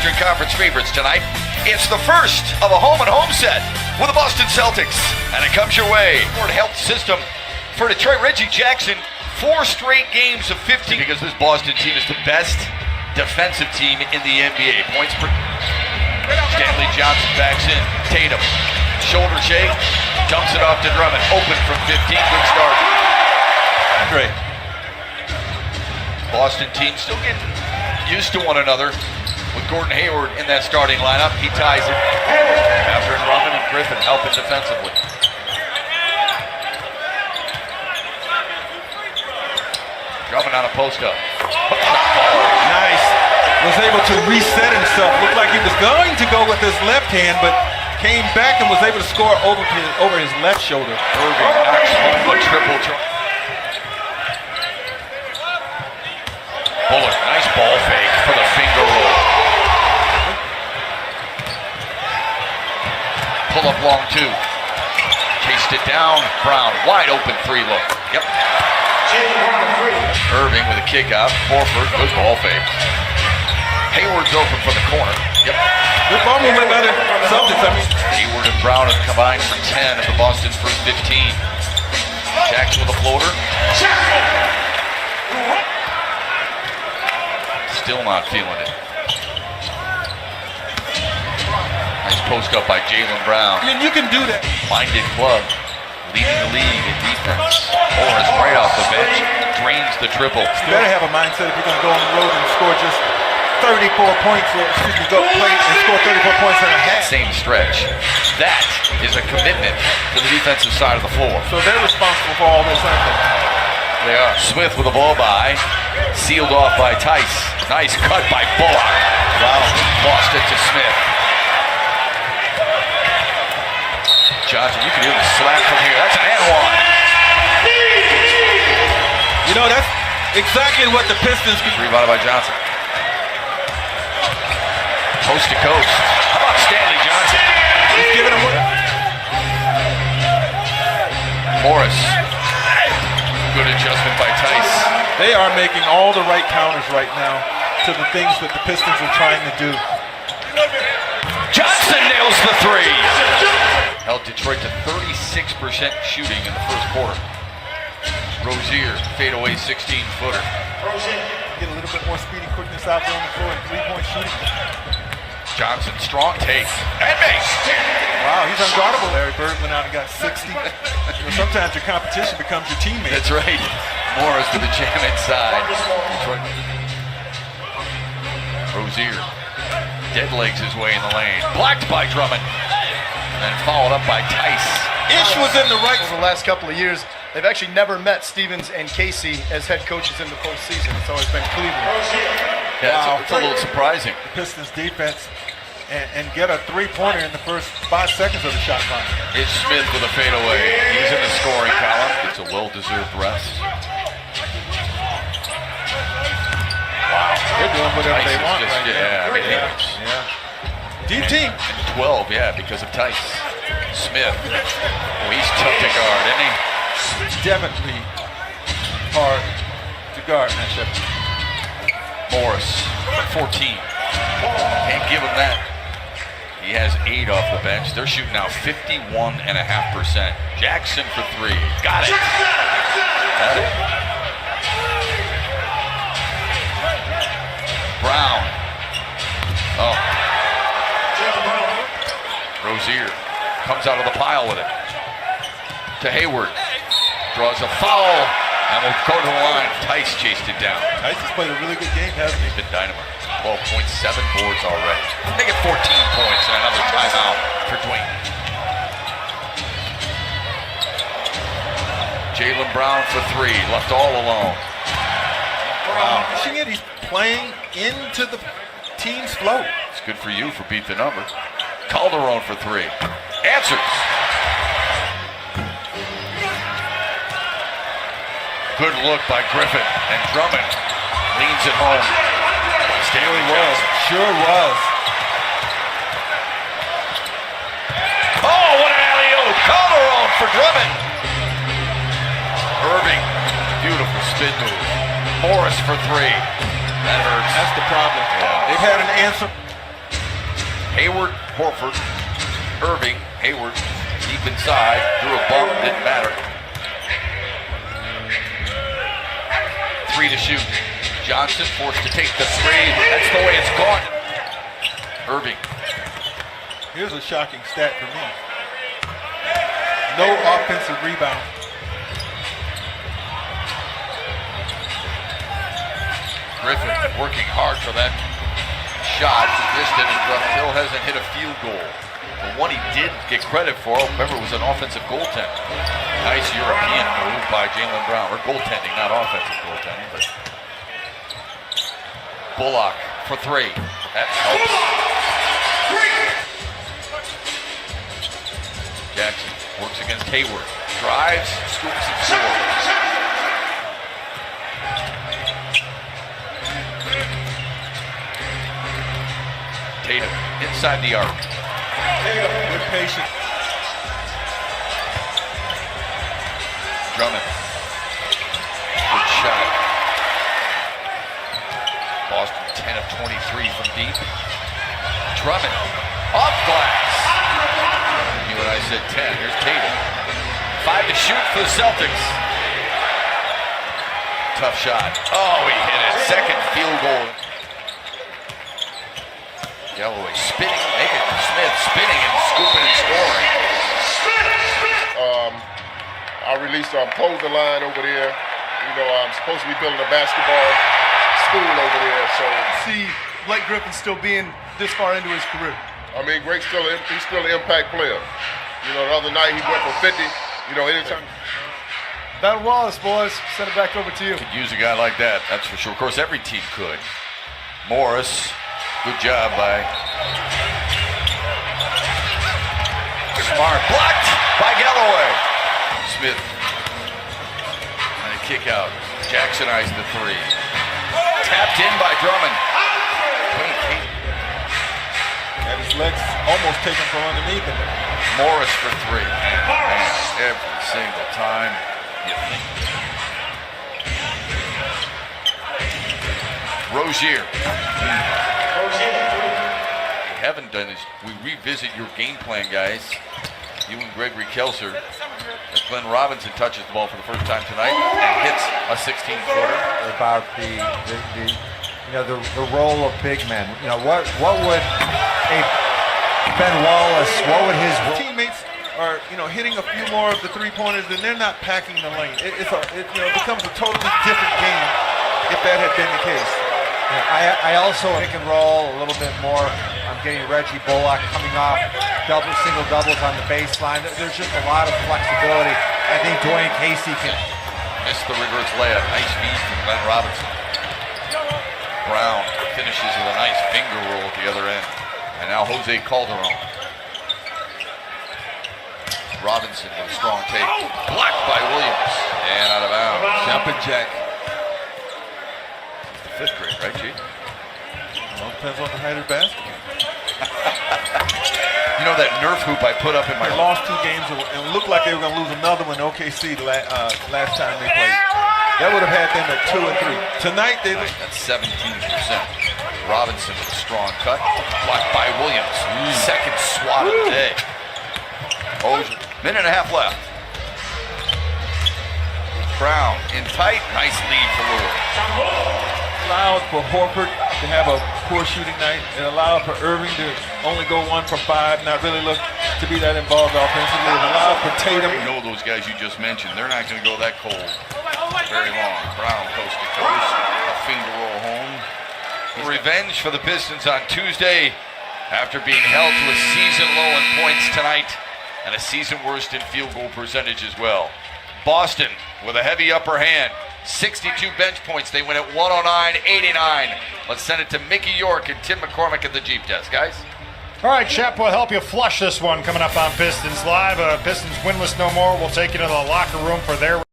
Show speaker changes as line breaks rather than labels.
Eastern Conference favorites tonight. It's the first of a home-and-home set with the Boston Celtics, and it comes your way. Ford Health System for Detroit. Reggie Jackson, 4 straight games of 15 because this Boston team is the best defensive team in the NBA. Points per. Stanley Johnson backs in. Tatum, shoulder shake, dumps it off to Drummond. Open from 15. Good start. Andre. Boston team still getting used to one another with Gordon Hayward in that starting lineup. He ties it after Drummond and Griffin helping defensively. Drummond on a post-up.
Nice. Was able to reset himself. Looked like he was going to go with his left hand, but came back and was able to score over his left shoulder.
Irving knocks home a triple try. Bullard, nice ball fake for the finger roll. Pull up long 2. Chased it down. Brown, wide open 3 look. Yep. Irving with a kick out. Horford, good ball fake. Hayward's open from the corner. Yep.
Good ball movement by the Celtics.
Hayward and Brown have combined for 10 of the Boston's first 15. Jackson with a floater. Still not feeling it. Nice post up by Jaylen Brown.
I mean, you can do that.
Minded club, leading the league in defense. Morris right off the bench, drains the triple.
You better have a mindset if you're going to go on the road and score just 34 points, or excuse me, go play and score 34 points and a half.
Same stretch. That is a commitment to the defensive side of the floor.
So they're responsible for all this, aren't they?
They are. Smith with a ball by, sealed off by Tice. Nice cut by Bullock. Wow. Lost it to Smith. Johnson, you can hear the slap from here. That's an and one.
You know, that's exactly what the Pistons can.
Rebounded by Johnson. Coast to coast. How about Stanley Johnson?
He's giving him one.
Morris. Good adjustment by Tice.
They are making all the right counters right now to the things that the Pistons are trying to do.
Johnson nails the 3. Held Detroit to 36% shooting in the first quarter. Rozier, fadeaway 16-footer.
Get a little bit more speed and quickness out there on the floor and 3-point shooting.
Johnson, strong take. And makes.
Wow, he's unguardable. Larry Bird went out and got 60. You know, sometimes your competition becomes your teammate.
That's right. Morris with the jam inside. Detroit. Rozier dead legs his way in the lane. Blocked by Drummond. And then followed up by Tice.
Ish was in the right.
For the last couple of years, they've actually never met Stevens and Casey as head coaches in the postseason. It's always been Cleveland.
Yeah,
Wow.
it's a little surprising.
The Pistons defense and get a 3-pointer in the first 5 seconds of the shot clock.
It's Smith with a fadeaway. He's in the scoring column. It's a well-deserved rest. Wow.
They're doing whatever they want
just,
right
yeah,
now.
I mean,
Deep team.
12, yeah, because of Tice. Smith. Oh, he's tough to guard, isn't he?
Definitely hard to guard, matchup.
Morris, 14. Can't give him that. He has 8 off the bench. They're shooting now 51.5%. Jackson for 3. Got it. Got it. Brown. Oh. Rozier comes out of the pile with it. To Hayward. Draws a foul. And we'll go to the line. Tice chased it down.
Tice has played a really good game, hasn't he?
He's been dynamite. 12 points, 7 boards already. They get 14 points and another timeout for Dwayne. Jaylen Brown for 3, left all alone. Brown.
He's playing into the team's flow.
It's good for you for beat the number. Calderon for 3. Answers. Good look by Griffin, and Drummond leans it home. Stanley was.
Sure was.
Oh, what an alley-oop. Calderon for Drummond. Irving, beautiful spin move. Morris for 3. That hurts.
That's the problem.
Yeah.
They've had an answer.
Hayward, Horford, Irving, Hayward, deep inside, threw a bump, didn't matter. 3 to shoot. Johnson forced to take the 3. That's the way it's gone. Irving.
Here's a shocking stat for me. No offensive rebound.
Griffin working hard for that shot. Missed it, and still hasn't hit a field goal. The one he did get credit for, remember, was an offensive goaltender. Nice European move by Jaylen Brown. Or goaltending, not offensive goaltending. But Bullock for 3. That helps. Jackson works against Hayward. Drives, scoops, and scores. Tatum inside the arc.
Good patience.
Drummond. Good shot. Boston 10 of 23 from deep. Drummond off glass. You and I said 10. Here's Tatum. 5 to shoot for the Celtics. Tough shot. Oh, he hit it. Second field goal. Galloway spinning, making Smith spinning and scooping and scoring.
I released a poser line over there. You know, I'm supposed to be building a basketball school over there. So
See Blake Griffin still being this far into his career.
I mean, he's still an impact player. You know, the other night he went for 50. You know, anytime.
Battle Wallace, boys. Send it back over to you.
Could use a guy like that, that's for sure. Of course, every team could. Morris, good job by Smart. Blocked by Galloway. Smith. And a kick out. Jackson eyes the 3. Tapped in by Drummond.
And his legs almost taken from underneath him.
Morris for 3. Man, every single time you think. Rozier. What we haven't done is we revisit your game plan, guys. You and Gregory Kelser. As Glenn Robinson touches the ball for the first time tonight and hits a 16-footer.
About the role of big men. You know, what would a Ben Wallace, what would his
Teammates are, hitting a few more of the 3-pointers, and they're not packing the lane. It becomes a totally different game if that had been the case.
I also pick and roll a little bit more. I'm getting Reggie Bullock coming off single doubles on the baseline. There's just a lot of flexibility. I think Dwayne Casey can.
Missed the reverse layup. Nice feed from Glenn Robinson. Brown finishes with a nice finger roll at the other end. And now Jose Calderon. Robinson with a strong take. Blocked by Williams. And out of bounds.
Jumping jack.
5th grade, right, Chief?
Well, depends on the height of basketball.
You know that Nerf hoop I put up in my
They lost 2 games and looked like they were going to lose another one in OKC last time they played. That would have had them at 2 and 3. Tonight they
That's 17%. Robinson with a strong cut. Blocked by Williams. Second swat of the day. Minute and a half left. Brown in tight. Nice lead for Lillard.
allowed for Horford to have a poor shooting night. It allowed for Irving to only go 1 for 5, not really look to be that involved offensively. It allowed for Tatum.
You know those guys you just mentioned, they're not going to go that cold very long. Brown coast to coast, a finger roll home. Revenge for the Pistons on Tuesday after being held to a season low in points tonight and a season worst in field goal percentage as well. Boston with a heavy upper hand. 62 bench points. They win at 109-89. Let's send it to Mickey York and Tim McCormick at the Jeep Desk, guys.
All right, Shep will help you flush this one coming up on Pistons Live. Pistons winless no more. We'll take you to the locker room for their